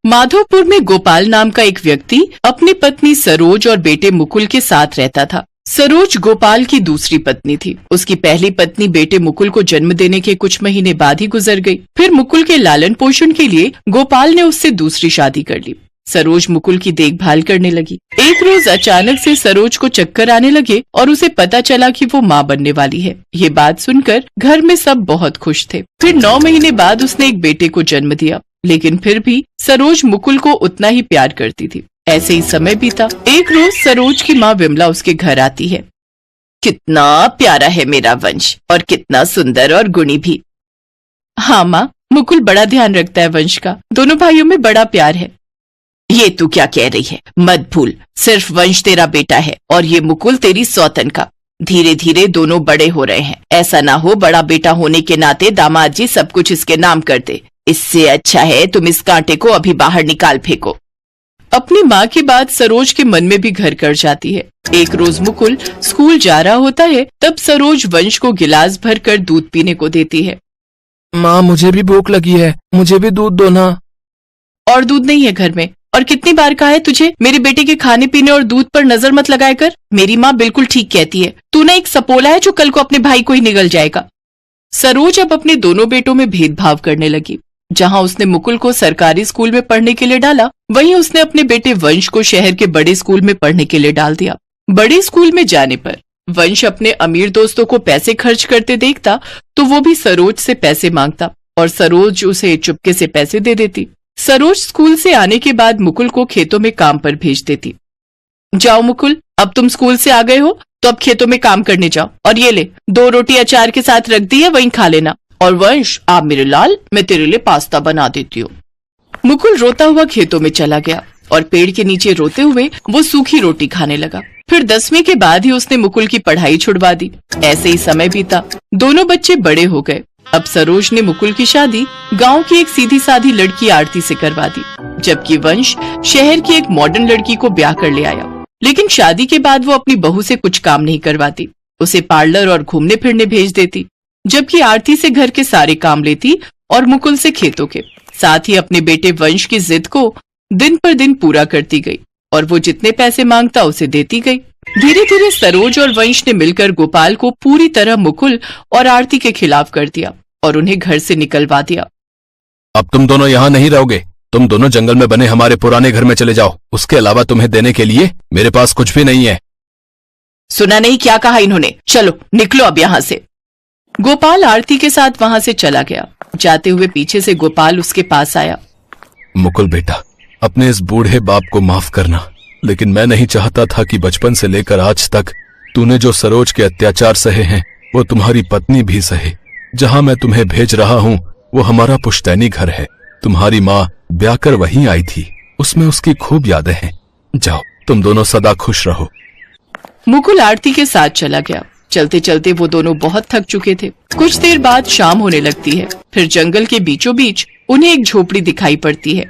माधोपुर में गोपाल नाम का एक व्यक्ति अपनी पत्नी सरोज और बेटे मुकुल के साथ रहता था। सरोज गोपाल की दूसरी पत्नी थी। उसकी पहली पत्नी बेटे मुकुल को जन्म देने के कुछ महीने बाद ही गुजर गई। फिर मुकुल के लालन पोषण के लिए गोपाल ने उससे दूसरी शादी कर ली। सरोज मुकुल की देखभाल करने लगी। एक रोज अचानक से सरोज को चक्कर आने लगे और उसे पता चला कि वो माँ बनने वाली है। ये बात सुनकर घर में सब बहुत खुश थे। फिर 9 महीने बाद उसने एक बेटे को जन्म दिया, लेकिन फिर भी सरोज मुकुल को उतना ही प्यार करती थी। ऐसे ही समय बीता। एक रोज सरोज की माँ विमला उसके घर आती है। कितना प्यारा है मेरा वंश, और कितना सुंदर और गुणी भी। हाँ माँ, मुकुल बड़ा ध्यान रखता है वंश का। दोनों भाइयों में बड़ा प्यार है। ये तू क्या कह रही है? मत भूल, सिर्फ वंश तेरा बेटा है और ये मुकुल तेरी सौतन का। धीरे धीरे दोनों बड़े हो रहे हैं। ऐसा ना हो बड़ा बेटा होने के नाते दामाद जी सब कुछ इसके नाम कर दे। इससे अच्छा है तुम इस कांटे को अभी बाहर निकाल फेंको। अपनी माँ की बात सरोज के मन में भी घर कर जाती है। एक रोज मुकुल स्कूल जा रहा होता है, तब सरोज वंश को गिलास भर कर दूध पीने को देती है। माँ, मुझे भी भूख लगी है, मुझे भी दूध दो ना। और दूध नहीं है घर में? और कितनी बार कहा है तुझे मेरे बेटे के खाने पीने और दूध पर नजर मत लगाया कर। मेरी माँ बिल्कुल ठीक कहती है। तू ना एक सपोला है जो कल को अपने भाई को ही निगल जाएगा। सरोज अब अपने दोनों बेटों में भेदभाव करने लगी। जहाँ उसने मुकुल को सरकारी स्कूल में पढ़ने के लिए डाला, वहीं उसने अपने बेटे वंश को शहर के बड़े स्कूल में पढ़ने के लिए डाल दिया। बड़े स्कूल में जाने पर वंश अपने अमीर दोस्तों को पैसे खर्च करते देखता तो वो भी सरोज से पैसे मांगता और सरोज उसे चुपके से पैसे दे देती। सरोज स्कूल से आने के बाद मुकुल को खेतों में काम पर भेज देती। जाओ मुकुल, अब तुम स्कूल से आ गए हो तो अब खेतों में काम करने जाओ, और ये ले 2 रोटी अचार के साथ रख दी है, वहीं खा लेना। और वंश, आप मेरे लाल, मैं तेरे लिए पास्ता बना देती हूँ। मुकुल रोता हुआ खेतों में चला गया और पेड़ के नीचे रोते हुए वो सूखी रोटी खाने लगा। फिर 10वीं के बाद ही उसने मुकुल की पढ़ाई छुड़वा दी। ऐसे ही समय बीता। दोनों बच्चे बड़े हो गए। अब सरोज ने मुकुल की शादी गांव की एक सीधी साधी लड़की आरती से करवा दी, जबकि वंश शहर की एक मॉडर्न लड़की को ब्याह कर ले आया। लेकिन शादी के बाद वो अपनी बहू से कुछ काम नहीं करवाती। उसे पार्लर और घूमने फिरने भेज देती, जबकि आरती से घर के सारे काम लेती और मुकुल से खेतों के। साथ ही अपने बेटे वंश की जिद को दिन पर दिन पूरा करती गई और वो जितने पैसे मांगता उसे देती गई। धीरे धीरे सरोज और वंश ने मिलकर गोपाल को पूरी तरह मुकुल और आरती के खिलाफ कर दिया और उन्हें घर से निकलवा दिया। अब तुम दोनों यहाँ नहीं रहोगे, तुम दोनों जंगल में बने हमारे पुराने घर में चले जाओ। उसके अलावा तुम्हें देने के लिए मेरे पास कुछ भी नहीं है। सुना नहीं क्या कहा इन्होंने? चलो निकलो अब यहाँ से। गोपाल आरती के साथ वहाँ से चला गया। जाते हुए पीछे से गोपाल उसके पास आया। मुकुल बेटा, अपने इस बूढ़े बाप को माफ करना, लेकिन मैं नहीं चाहता था कि बचपन से लेकर आज तक तूने जो सरोज के अत्याचार सहे हैं वो तुम्हारी पत्नी भी सहे। जहाँ मैं तुम्हें भेज रहा हूँ वो हमारा पुश्तैनी घर है। तुम्हारी माँ ब्याह कर वहीं आई थी, उसमें उसकी खूब यादें हैं। जाओ, तुम दोनों सदा खुश रहो। मुकुल आरती के साथ चला गया। चलते चलते वो दोनों बहुत थक चुके थे। कुछ देर बाद शाम होने लगती है। फिर जंगल के बीचों बीच उन्हें एक झोपड़ी दिखाई पड़ती है।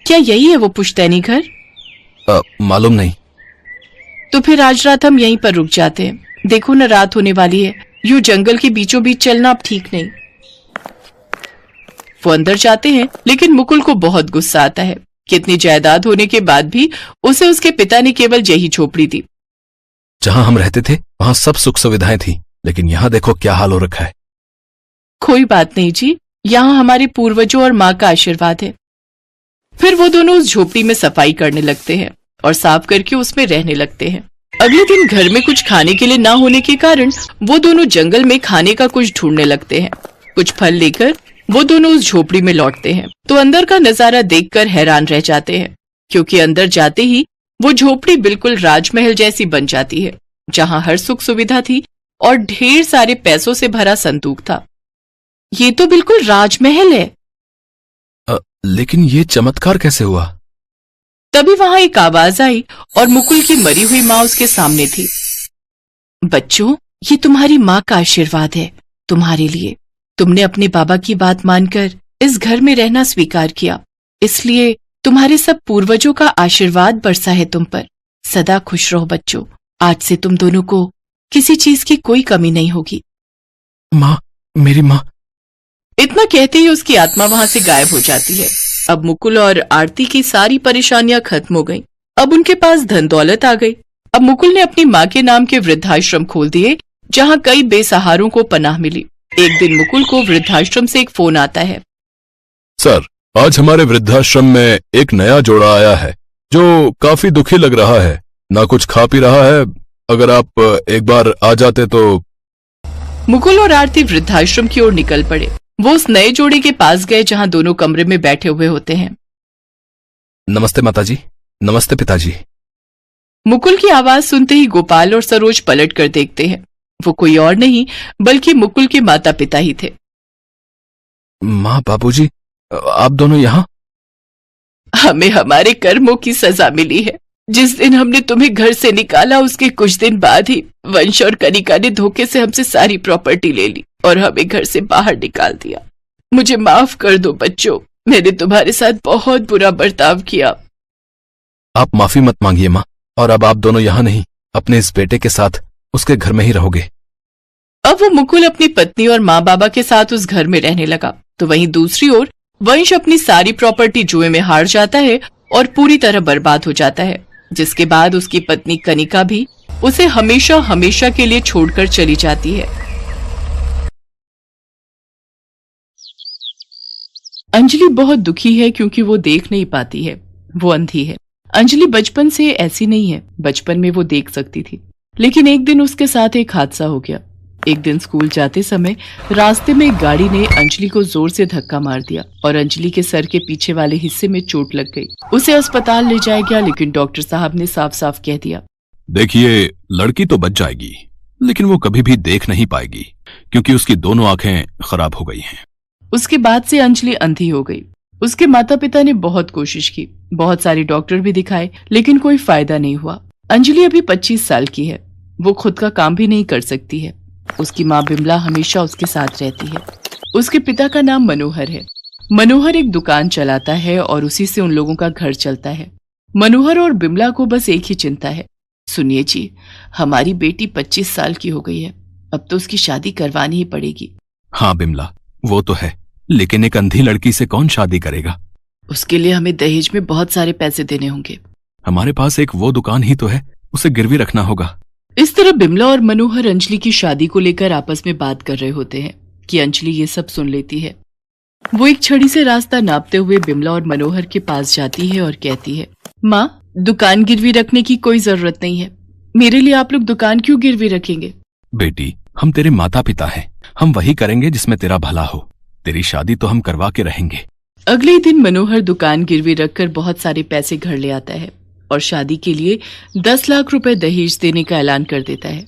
क्या यही है वो पुश्तैनी घर? मालूम नहीं। तो फिर आज रात हम यहीं पर रुक जाते हैं। देखो न, रात होने वाली है। यूं जंगल के बीचों बीच चलना अब ठीक नहीं। वो अंदर जाते हैं, लेकिन मुकुल को बहुत गुस्सा आता है। कितनी जायदाद होने के बाद भी उसे उसके पिता ने केवल यही झोपड़ी दी। जहाँ हम रहते थे वहाँ सब सुख सुविधाएं थी, लेकिन यहाँ देखो क्या हाल हो रखा है। कोई बात नहीं जी, यहाँ हमारे पूर्वजों और माँ का आशीर्वाद है। फिर वो दोनों उस झोपड़ी में सफाई करने लगते हैं और साफ करके उसमें रहने लगते हैं। अगले दिन घर में कुछ खाने के लिए ना होने के कारण वो दोनों जंगल में खाने का कुछ ढूंढने लगते हैं। कुछ फल लेकर वो दोनों उस झोपड़ी में लौटते हैं तो अंदर का नजारा देखकर हैरान रह जाते हैं, क्योंकि अंदर जाते ही वो झोपड़ी बिल्कुल राजमहल जैसी बन जाती है, जहाँ हर सुख सुविधा थी और ढेर सारे पैसों से भरा संदूक था। ये तो बिल्कुल राजमहल है। लेकिन ये चमत्कार कैसे हुआ? तभी वहां एक आवाज आई और मुकुल की मरी हुई माँ उसके सामने थी। बच्चों, ये तुम्हारी माँ का आशीर्वाद है तुम्हारे लिए। तुमने अपने बाबा की बात मानकर इस घर में रहना स्वीकार किया, इसलिए तुम्हारे सब पूर्वजों का आशीर्वाद बरसा है तुम पर। सदा खुश रहो बच्चों। आज से तुम दोनों को किसी चीज की कोई कमी नहीं होगी। माँ, मेरी माँ। इतना कहते ही उसकी आत्मा वहां से गायब हो जाती है। अब मुकुल और आरती की सारी परेशानियां खत्म हो गईं। अब उनके पास धन दौलत आ गई। अब मुकुल ने अपनी माँ के नाम के वृद्धाश्रम खोल दिए, जहाँ कई बेसहारों को पनाह मिली। एक दिन मुकुल को वृद्धाश्रम से एक फोन आता है। सर, आज हमारे वृद्धाश्रम में एक नया जोड़ा आया है जो काफी दुखी लग रहा है, ना कुछ खा पी रहा है। अगर आप एक बार आ जाते तो। मुकुल और आरती वृद्धाश्रम की ओर निकल पड़े। वो उस नए जोड़े के पास गए जहाँ दोनों कमरे में बैठे हुए होते हैं। नमस्ते माताजी। नमस्ते पिताजी। मुकुल की आवाज सुनते ही गोपाल और सरोज पलट कर देखते हैं। वो कोई और नहीं बल्कि मुकुल के माता पिता ही थे। माँ, बाबूजी, आप दोनों यहाँ? हमें हमारे कर्मों की सजा मिली है। जिस दिन हमने तुम्हें घर से निकाला उसके कुछ दिन बाद ही वंश और कनिका ने धोखे से हमसे सारी प्रॉपर्टी ले ली और हमें घर से बाहर निकाल दिया। मुझे माफ कर दो बच्चों, मैंने तुम्हारे साथ बहुत बुरा बर्ताव किया। आप माफी मत मांगिए माँ, और अब आप दोनों यहाँ नहीं, अपने इस बेटे के साथ उसके घर में ही रहोगे। अब वो मुकुल अपनी पत्नी और माँ बाबा के साथ उस घर में रहने लगा, तो वहीं दूसरी ओर वंश अपनी सारी प्रॉपर्टी जुए में हार जाता है और पूरी तरह बर्बाद हो जाता है, जिसके बाद उसकी पत्नी कनिका भी उसे हमेशा हमेशा के लिए छोड़कर चली जाती है। अंजलि बहुत दुखी है क्योंकि वो देख नहीं पाती है, वो अंधी है। अंजलि बचपन से ऐसी नहीं है, बचपन में वो देख सकती थी, लेकिन एक दिन उसके साथ एक हादसा हो गया। एक दिन स्कूल जाते समय रास्ते में एक गाड़ी ने अंजलि को जोर से धक्का मार दिया और अंजलि के सर के पीछे वाले हिस्से में चोट लग गई। उसे अस्पताल ले जाया गया, लेकिन डॉक्टर साहब ने साफ साफ कह दिया, देखिए, लड़की तो बच जाएगी, लेकिन वो कभी भी देख नहीं पाएगी क्योंकि उसकी दोनों आंखें खराब हो गई हैं। उसके बाद से अंजलि अंधी हो गई। उसके माता पिता ने बहुत कोशिश की, बहुत सारे डॉक्टर भी दिखाए, लेकिन कोई फायदा नहीं हुआ। अंजलि अभी 25 साल की है, वो खुद का काम भी नहीं कर सकती है। उसकी माँ बिमला हमेशा उसके साथ रहती है। उसके पिता का नाम मनोहर है। मनोहर एक दुकान चलाता है और उसी से उन लोगों का घर चलता है। मनोहर और बिमला को बस एक ही चिंता है, सुनिए जी, हमारी बेटी 25 साल की हो गई है, अब तो उसकी शादी करवानी ही पड़ेगी। हाँ बिमला, वो तो है, लेकिन एक अंधी लड़की से कौन शादी करेगा? उसके लिए हमें दहेज में बहुत सारे पैसे देने होंगे। हमारे पास एक वो दुकान ही तो है, उसे गिरवी रखना होगा। इस तरह बिमला और मनोहर अंजलि की शादी को लेकर आपस में बात कर रहे होते हैं कि अंजलि ये सब सुन लेती है। वो एक छड़ी से रास्ता नापते हुए बिमला और मनोहर के पास जाती है और कहती है, माँ, दुकान गिरवी रखने की कोई जरूरत नहीं है, मेरे लिए आप लोग दुकान क्यों गिरवी रखेंगे? बेटी, हम तेरे माता पिता हैं, हम वही करेंगे जिसमें तेरा भला हो। तेरी शादी तो हम करवा के रहेंगे। अगले दिन मनोहर दुकान गिरवी रखकर बहुत सारे पैसे घर ले आता है और शादी के लिए 10 लाख रुपए दहेज देने का ऐलान कर देता है।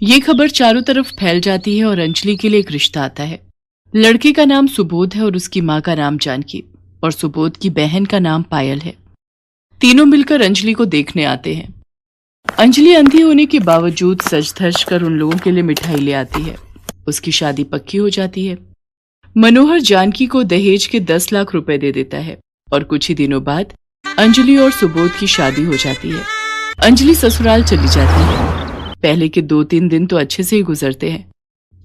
ये खबर चारों तरफ फैल जाती है और अंजलि के लिए एक रिश्ता आता है। लड़के का नाम सुबोध है और उसकी माँ का नाम जानकी, और सुबोध की बहन का नाम पायल है। तीनों मिलकर अंजलि को देखने आते हैं। अंजलि अंधी होने के बावजूद सज धज कर उन लोगों के लिए मिठाई ले आती है। उसकी शादी पक्की हो जाती है। मनोहर जानकी को दहेज के 10 लाख रुपए दे देता है और कुछ ही दिनों बाद अंजलि और सुबोध की शादी हो जाती है। अंजलि ससुराल चली जाती है। पहले के 2-3 दिन तो अच्छे से ही गुजरते हैं,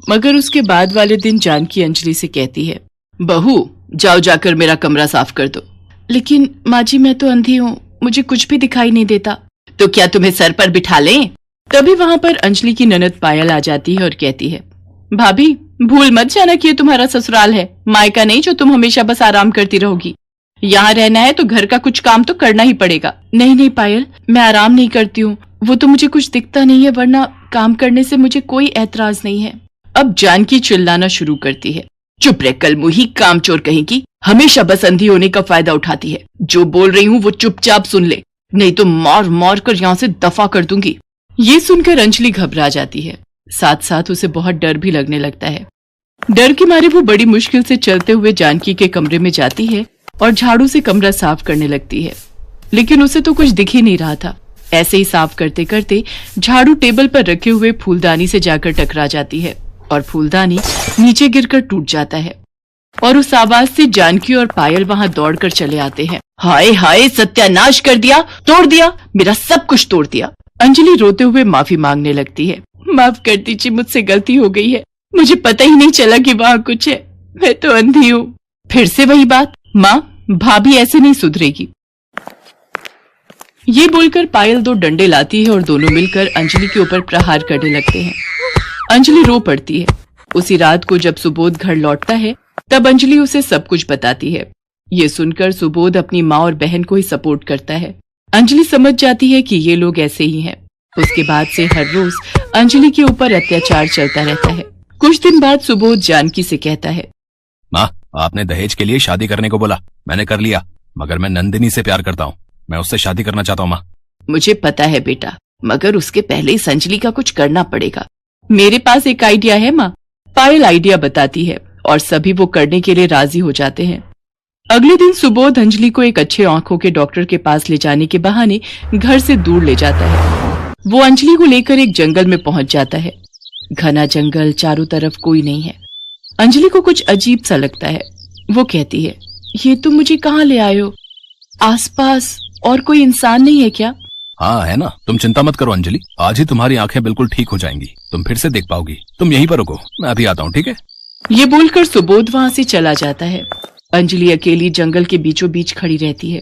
मगर उसके बाद वाले दिन जानकी अंजलि से कहती है, बहू, जाओ जाकर मेरा कमरा साफ कर दो। लेकिन माँ जी, मैं तो अंधी हूँ, मुझे कुछ भी दिखाई नहीं देता। तो क्या तुम्हें सर पर बिठा लें? तभी वहाँ पर अंजलि की ननद पायल आ जाती है और कहती है, भाभी, भूल मत जाना कि ये तुम्हारा ससुराल है, मायका नहीं जो तुम हमेशा बस आराम करती रहोगी। यहाँ रहना है तो घर का कुछ काम तो करना ही पड़ेगा। नहीं नहीं पायल, मैं आराम नहीं करती हूँ, वो तो मुझे कुछ दिखता नहीं है, वरना काम करने से मुझे कोई ऐतराज नहीं है। अब जानकी चिल्लाना शुरू करती है, चुप रह कलमुही, कामचोर कहेगी, हमेशा बस अंधी होने का फायदा उठाती है। जो बोल रही हूँ वो चुपचाप सुन ले, नहीं तो मार मार कर यहाँ से दफा कर दूंगी। ये सुनकर अंजलि घबरा जाती है, साथ साथ उसे बहुत डर भी लगने लगता है। डर के मारे वो बड़ी मुश्किल से चलते हुए जानकी के कमरे में जाती है और झाड़ू से कमरा साफ करने लगती है, लेकिन उसे तो कुछ दिख ही नहीं रहा था। ऐसे ही साफ करते करते झाड़ू टेबल पर रखे हुए फूलदानी से जाकर टकरा जाती है और फूलदानी नीचे गिरकर टूट जाता है और उस आवाज से जानकी और पायल वहां दौड़कर चले आते हैं। हाय हाय, सत्यानाश कर दिया, तोड़ दिया, मेरा सब कुछ तोड़ दिया। अंजलि रोते हुए माफी मांगने लगती है, माफ कर दीजिए, मुझसे गलती हो गई है, मुझे पता ही नहीं चला कि वहाँ कुछ है, मैं तो अंधी हूँ। फिर से वही बात, माँ, भाभी ऐसे नहीं सुधरेगी। ये बोलकर पायल 2 डंडे लाती है और दोनों मिलकर अंजलि के ऊपर प्रहार करने लगते हैं। अंजलि रो पड़ती है। उसी रात को जब सुबोध घर लौटता है तब अंजलि उसे सब कुछ बताती है। ये सुनकर सुबोध अपनी माँ और बहन को ही सपोर्ट करता है। अंजलि समझ जाती है कि ये लोग ऐसे ही हैं। उसके बाद से हर रोज अंजलि के ऊपर अत्याचार चलता रहता है। कुछ दिन बाद सुबोध जानकी से कहता है, माँ, आपने दहेज के लिए शादी करने को बोला, मैंने कर लिया, मगर मैं नंदिनी से प्यार करता हूँ, मैं उससे शादी करना चाहता हूँ। माँ, मुझे पता है बेटा, मगर उसके पहले इस अंजलि का कुछ करना पड़ेगा। मेरे पास एक आइडिया है माँ। पायल आइडिया बताती है और सभी वो करने के लिए राजी हो जाते हैं। अगले दिन सुबोध अंजलि को एक अच्छे आंखों के डॉक्टर के पास ले जाने के बहाने घर से दूर ले जाता है। वो अंजलि को लेकर एक जंगल में पहुंच जाता है। घना जंगल, चारों तरफ कोई नहीं है। अंजलि को कुछ अजीब सा लगता है। वो कहती है, ये तुम मुझे कहाँ ले आए हो? आसपास और कोई इंसान नहीं है क्या? हाँ है ना, तुम चिंता मत करो अंजलि, आज ही तुम्हारी आंखें बिल्कुल ठीक हो जाएंगी, तुम फिर से देख पाओगी। तुम यहीं पर रुको, मैं अभी आता हूँ, ठीक है? ये बोलकर सुबोध वहां से चला जाता है। अंजलि अकेली जंगल के बीचों बीच खड़ी रहती है।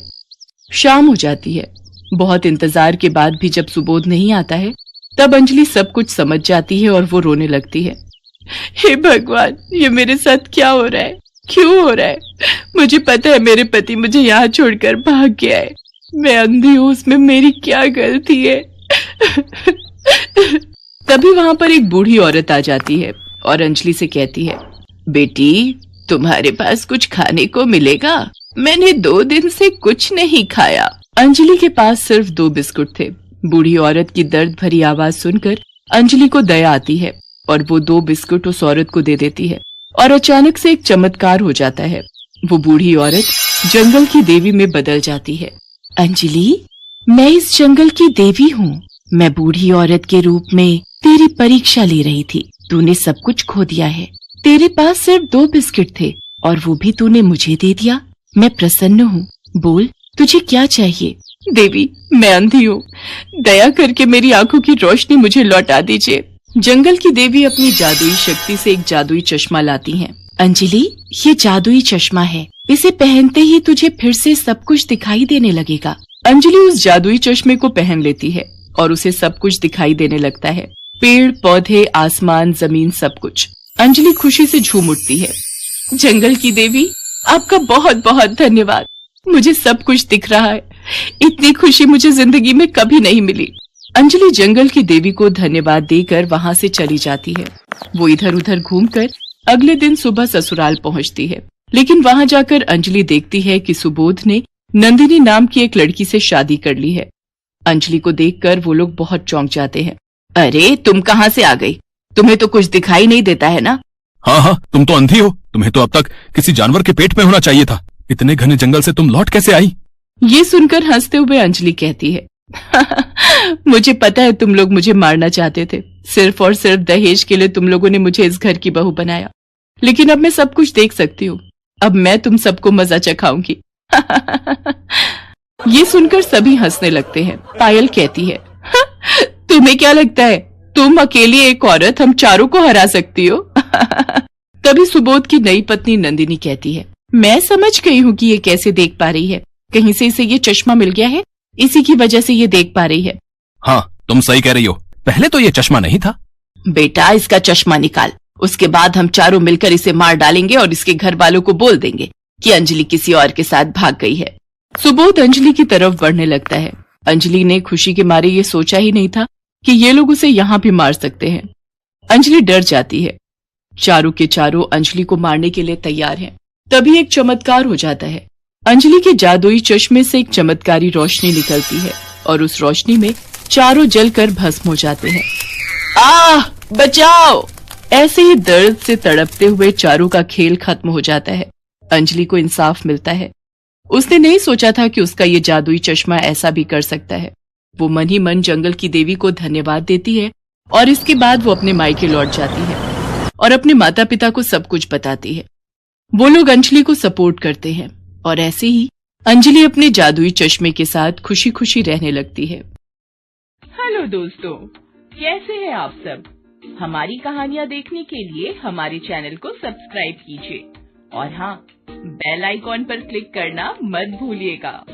शाम हो जाती है। बहुत इंतजार के बाद भी जब सुबोध नहीं आता है तब अंजलि सब कुछ समझ जाती है और वो रोने लगती है। हे भगवान, ये मेरे साथ क्या हो रहा है? क्यों हो रहा है? मुझे पता है मेरे पति मुझे यहाँ छोड़कर भाग गया है। मैं अंधी हूँ, उसमें मेरी क्या गलती है? तभी वहां पर एक बूढ़ी औरत आ जाती है और अंजलि से कहती है, बेटी, तुम्हारे पास कुछ खाने को मिलेगा? मैंने 2 दिन से कुछ नहीं खाया। अंजलि के पास सिर्फ 2 बिस्कुट थे। बूढ़ी औरत की दर्द भरी आवाज सुनकर अंजलि को दया आती है और वो 2 बिस्कुट उस औरत को दे देती है और अचानक से एक चमत्कार हो जाता है। वो बूढ़ी औरत जंगल की देवी में बदल जाती है। अंजलि, मैं इस जंगल की देवी हूँ। मैं बूढ़ी औरत के रूप में तेरी परीक्षा ले रही थी। तूने सब कुछ खो दिया है। तेरे पास सिर्फ 2 बिस्किट थे और वो भी तूने मुझे दे दिया। मैं प्रसन्न हूँ। बोल, तुझे क्या चाहिए? देवी, मैं अंधी हूँ, दया करके मेरी आंखों की रोशनी मुझे लौटा दीजिए। जंगल की देवी अपनी जादुई शक्ति से एक जादुई चश्मा लाती हैं। अंजलि, ये जादुई चश्मा है, इसे पहनते ही तुझे फिर से सब कुछ दिखाई देने लगेगा। अंजलि उस जादुई चश्मे को पहन लेती है और उसे सब कुछ दिखाई देने लगता है। पेड़, पौधे, आसमान, जमीन, सब कुछ। अंजलि खुशी से झूम उठती है। जंगल की देवी, आपका बहुत बहुत धन्यवाद। मुझे सब कुछ दिख रहा है। इतनी खुशी मुझे जिंदगी में कभी नहीं मिली। अंजलि जंगल की देवी को धन्यवाद देकर वहां से चली जाती है। वो इधर उधर घूमकर अगले दिन सुबह ससुराल पहुंचती है, लेकिन वहां जाकर अंजलि देखती है कि सुबोध ने नंदिनी नाम की एक लड़की से शादी कर ली है। अंजलि को देखकर वो लोग बहुत चौंक जाते हैं। अरे, तुम कहाँ से आ गई? तुम्हें तो कुछ दिखाई नहीं देता है ना? हाँ हाँ, तुम तो अंधी हो, तुम्हें तो अब तक किसी जानवर के पेट में होना चाहिए था। इतने घने जंगल से तुम लौट कैसे आई? ये सुनकर हंसते हुए अंजलि कहती है, मुझे पता है तुम लोग मुझे मारना चाहते थे। सिर्फ और सिर्फ दहेज के लिए तुम लोगों ने मुझे इस घर की बहू बनाया, लेकिन अब मैं सब कुछ देख सकती हूँ। अब मैं तुम सबको मजा चखाऊंगी। ये सुनकर सभी हंसने लगते हैं। पायल कहती है, तुम्हें क्या लगता है तुम अकेली एक औरत हम चारों को हरा सकती हो? तभी सुबोध की नई पत्नी नंदिनी कहती है, मैं समझ गई हूँ कि ये कैसे देख पा रही है। कहीं से इसे ये चश्मा मिल गया है, इसी की वजह से ये देख पा रही है। हाँ, तुम सही कह रही हो, पहले तो ये चश्मा नहीं था। बेटा, इसका चश्मा निकाल, उसके बाद हम चारों मिलकर इसे मार डालेंगे और इसके घर वालों को बोल देंगे कि अंजलि किसी और के साथ भाग गई है। सुबोध अंजलि की तरफ बढ़ने लगता है। अंजलि ने खुशी के मारे ये सोचा ही नहीं था कि ये लोग उसे यहाँ भी मार सकते हैं। अंजलि डर जाती है। चारों के चारों अंजलि को मारने के लिए तैयार हैं। तभी एक चमत्कार हो जाता है। अंजलि के जादुई चश्मे से एक चमत्कारी रोशनी निकलती है और उस रोशनी में चारों जलकर भस्म हो जाते हैं। आह, बचाओ! ऐसे ही दर्द से तड़पते हुए चारों का खेल खत्म हो जाता है। अंजलि को इंसाफ मिलता है। उसने नहीं सोचा था कि उसका ये जादुई चश्मा ऐसा भी कर सकता है। वो मन ही मन जंगल की देवी को धन्यवाद देती है और इसके बाद वो अपने मायके लौट जाती है और अपने माता पिता को सब कुछ बताती है। वो लोग अंजलि को सपोर्ट करते हैं और ऐसे ही अंजलि अपने जादुई चश्मे के साथ खुशी खुशी रहने लगती है। हेलो दोस्तों, कैसे हैं आप सब? हमारी कहानियां देखने के लिए हमारे चैनल को सब्सक्राइब कीजिए और हाँ, बेल आइकॉन पर क्लिक करना मत भूलिएगा।